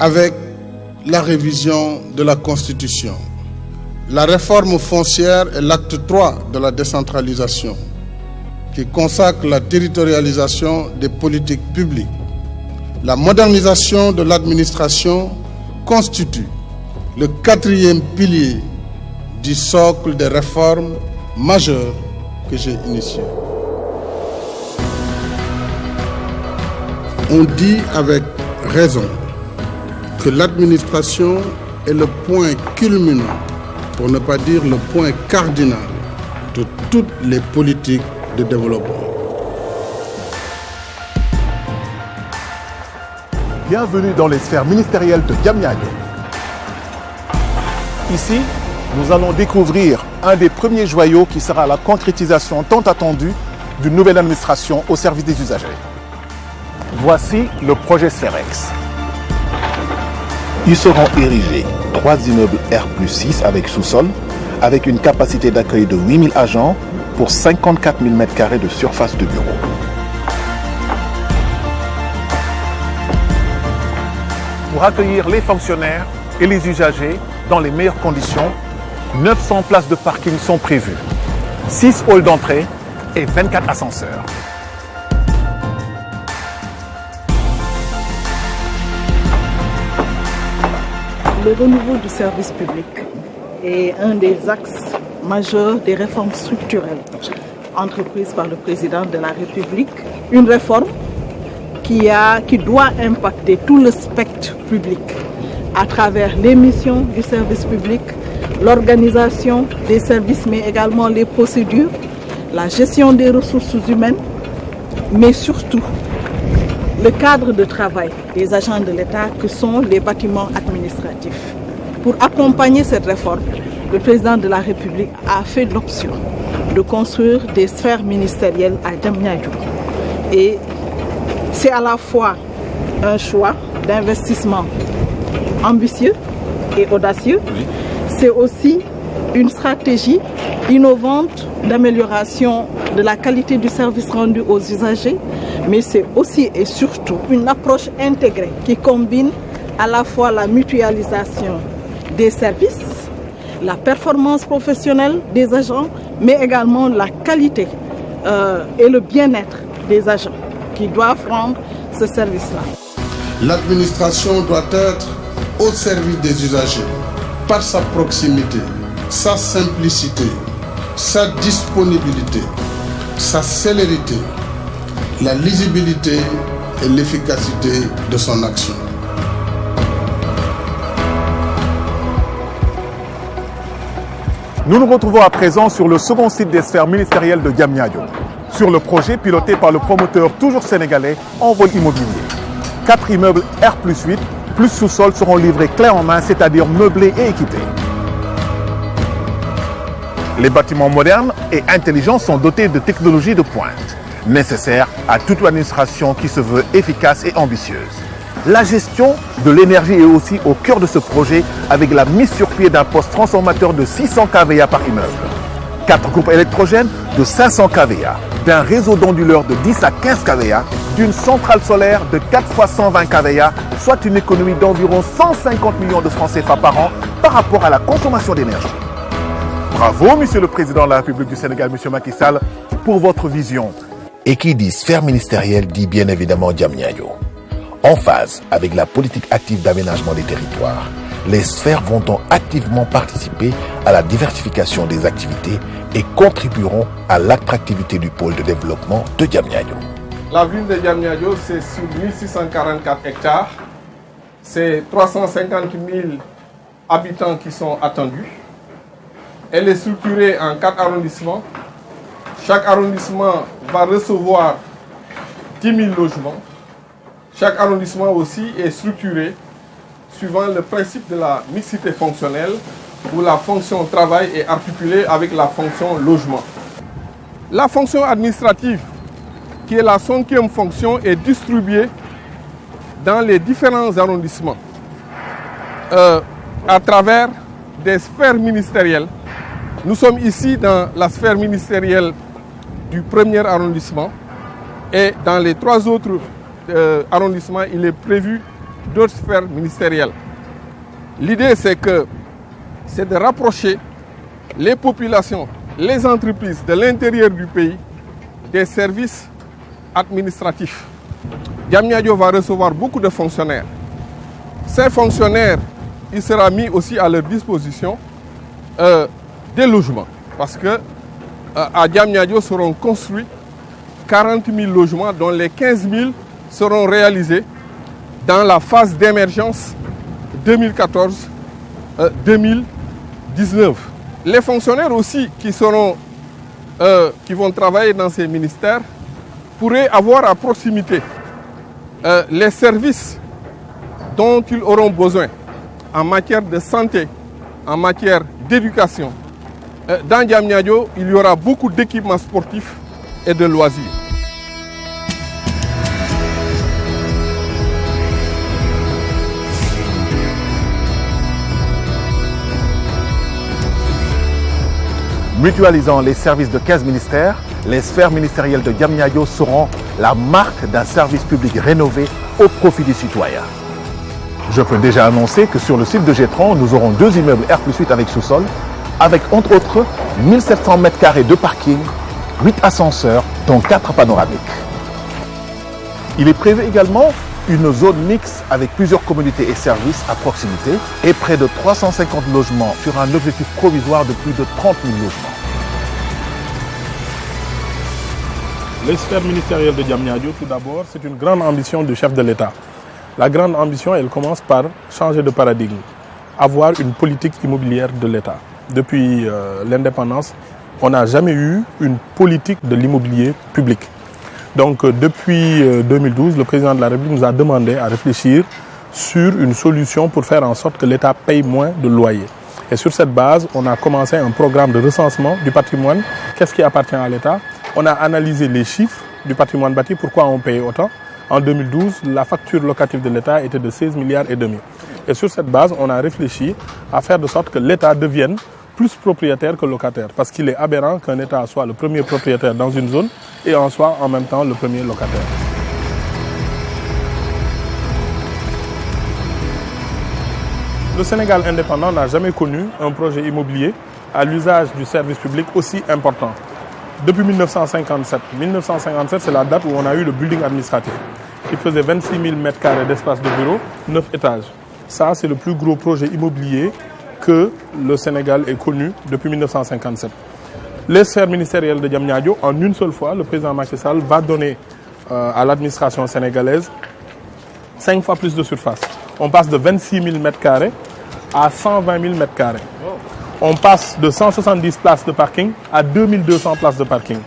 avec la révision de la Constitution. La réforme foncière est l'acte 3 de la décentralisation qui consacre la territorialisation des politiques publiques. La modernisation de l'administration constitue le 4e pilier du socle des réformes majeures que j'ai initiées. On dit avec raison que l'administration est le point culminant, pour ne pas dire le point cardinal, de toutes les politiques de développement. Bienvenue dans les sphères ministérielles de Diamniadio. Ici, nous allons découvrir un des premiers joyaux qui sera la concrétisation tant attendue d'une nouvelle administration au service des usagers. Voici le projet Sferex. Ils seront érigés 3 immeubles R+6 avec sous-sol, avec une capacité d'accueil de 8000 agents pour 54 000 m² de surface de bureau. Pour accueillir les fonctionnaires et les usagers dans les meilleures conditions, 900 places de parking sont prévues, 6 halls d'entrée et 24 ascenseurs. Le renouveau du service public est un des axes majeurs des réformes structurelles entreprises par le président de la République. Une réforme qui doit impacter tout le spectre public à travers les missions du service public, l'organisation des services, mais également les procédures, la gestion des ressources humaines, mais surtout le cadre de travail des agents de l'État que sont les bâtiments administratifs. Pour accompagner cette réforme, le président de la République a fait l'option de construire des sphères ministérielles à Diamniadio. Et c'est à la fois un choix d'investissement ambitieux et audacieux, c'est aussi une stratégie innovante d'amélioration de la qualité du service rendu aux usagers, mais c'est aussi et surtout une approche intégrée qui combine à la fois la mutualisation des services, la performance professionnelle des agents, mais également la qualité et le bien-être des agents qui doivent rendre ce service-là. L'administration doit être au service des usagers par sa proximité, sa simplicité, sa disponibilité, sa célérité, la lisibilité et l'efficacité de son action. Nous nous retrouvons à présent sur le second site des sphères ministérielles de Diamniadio, sur le projet piloté par le promoteur toujours sénégalais Envol Immobilier. 4 immeubles R+8 plus sous-sol seront livrés clé en main, c'est-à-dire meublés et équipés. Les bâtiments modernes et intelligents sont dotés de technologies de pointe, nécessaires à toute l'administration qui se veut efficace et ambitieuse. La gestion de l'énergie est aussi au cœur de ce projet avec la mise sur pied d'un poste transformateur de 600 kVA par immeuble, 4 groupes électrogènes de 500 kVA, d'un réseau d'onduleurs de 10 à 15 kVA, d'une centrale solaire de 4 x 120 kVA, soit une économie d'environ 150 millions de francs CFA par an par rapport à la consommation d'énergie. Bravo, Monsieur le Président de la République du Sénégal, Monsieur Macky Sall, pour votre vision. Et qui dit sphère ministérielle dit bien évidemment Diamniadio. En phase avec la politique active d'aménagement des territoires, les sphères vont donc activement participer à la diversification des activités et contribueront à l'attractivité du pôle de développement de Diamniadio. La ville de Diamniadio, c'est sur 1644 hectares. C'est 350 000 habitants qui sont attendus. Elle est structurée en 4 arrondissements. Chaque arrondissement va recevoir 10 000 logements. Chaque arrondissement aussi est structuré suivant le principe de la mixité fonctionnelle où la fonction travail est articulée avec la fonction logement. La fonction administrative, qui est la 5e fonction, est distribuée dans les différents arrondissements à travers des sphères ministérielles. Nous sommes ici dans la sphère ministérielle du 1er arrondissement et dans les 3 autres arrondissements, il est prévu d'autres sphères ministérielles. L'idée, c'est de rapprocher les populations, les entreprises de l'intérieur du pays des services administratifs. Diamniadio va recevoir beaucoup de fonctionnaires. Ces fonctionnaires, il sera mis aussi à leur disposition des logements. Parce que à Diamniadio seront construits 40 000 logements, dont les 15 000 seront réalisés dans la phase d'émergence 2014-2019. Les fonctionnaires aussi qui vont travailler dans ces ministères pourraient avoir à proximité les services dont ils auront besoin en matière de santé, en matière d'éducation. Dans Diamniadio, il y aura beaucoup d'équipements sportifs et de loisirs. Mutualisant les services de 15 ministères, les sphères ministérielles de Diamniadio seront la marque d'un service public rénové au profit des citoyens. Je peux déjà annoncer que sur le site de Gétron, nous aurons 2 immeubles R+8 avec sous-sol, avec entre autres 1700 m² de parking, 8 ascenseurs, dont 4 panoramiques. Il est prévu également une zone mixte avec plusieurs communautés et services à proximité et près de 350 logements sur un objectif provisoire de plus de 30 000 logements. Les sphères ministérielles de Diamniadio, tout d'abord, c'est une grande ambition du chef de l'État. La grande ambition, elle commence par changer de paradigme, avoir une politique immobilière de l'État. Depuis l'indépendance, on n'a jamais eu une politique de l'immobilier public. Donc depuis 2012, le président de la République nous a demandé à réfléchir sur une solution pour faire en sorte que l'État paye moins de loyers. Et sur cette base, on a commencé un programme de recensement du patrimoine. Qu'est-ce qui appartient à l'État? On a analysé les chiffres du patrimoine bâti, pourquoi on paye autant. En 2012, la facture locative de l'État était de 16,5 milliards. Et sur cette base, on a réfléchi à faire de sorte que l'État devienne plus propriétaire que locataire. Parce qu'il est aberrant qu'un État soit le premier propriétaire dans une zone et en soit en même temps le premier locataire. Le Sénégal indépendant n'a jamais connu un projet immobilier à l'usage du service public aussi important. Depuis 1957. 1957, c'est la date où on a eu le building administratif, qui faisait 26 000 m² d'espace de bureau, 9 étages. Ça, c'est le plus gros projet immobilier que le Sénégal ait connu depuis 1957. Les sphères ministérielles de Diamniadio, en une seule fois, le président Macky Sall va donner à l'administration sénégalaise 5 fois plus de surface. On passe de 26 000 m² à 120 000 m². On passe de 170 places de parking à 2200 places de parking.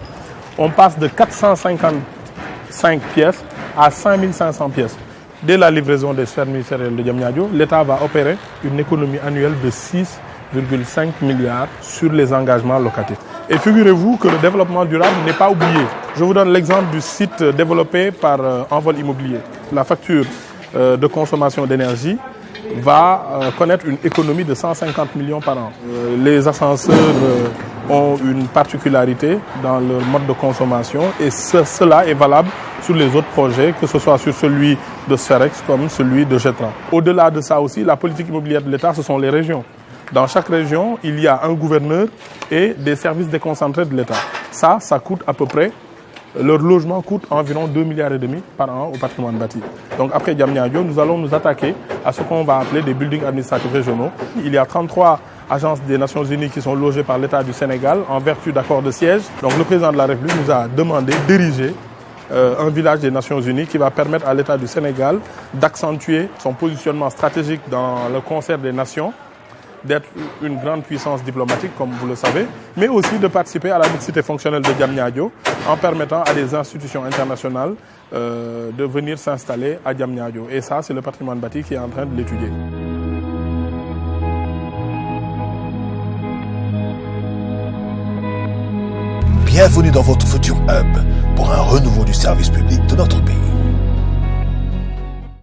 On passe de 455 pièces à 5500 pièces. Dès la livraison des sphères ministérielles de Diamniadio, l'État va opérer une économie annuelle de 6,5 milliards sur les engagements locatifs. Et figurez-vous que le développement durable n'est pas oublié. Je vous donne l'exemple du site développé par Envol Immobilier. La facture de consommation d'énergie va connaître une économie de 150 millions par an. Les ascenseurs ont une particularité dans leur mode de consommation et cela est valable sur les autres projets, que ce soit sur celui de Sferex comme celui de Gétron. Au-delà de ça aussi, la politique immobilière de l'État, ce sont les régions. Dans chaque région, il y a un gouverneur et des services déconcentrés de l'État. Ça coûte à peu près, leur logement coûte environ 2,5 milliards par an au patrimoine bâti. Donc après Diamniadio, nous allons nous attaquer à ce qu'on va appeler des buildings administratifs régionaux. Il y a 33 agences des Nations Unies qui sont logées par l'État du Sénégal en vertu d'accords de siège. Donc le président de la République nous a demandé d'ériger un village des Nations Unies qui va permettre à l'État du Sénégal d'accentuer son positionnement stratégique dans le concert des nations, d'être une grande puissance diplomatique, comme vous le savez, mais aussi de participer à la mixité fonctionnelle de Diamniadio en permettant à des institutions internationales de venir s'installer à Diamniadio. Et ça, c'est le patrimoine bâti qui est en train de l'étudier. Bienvenue dans votre futur hub pour un renouveau du service public de notre pays.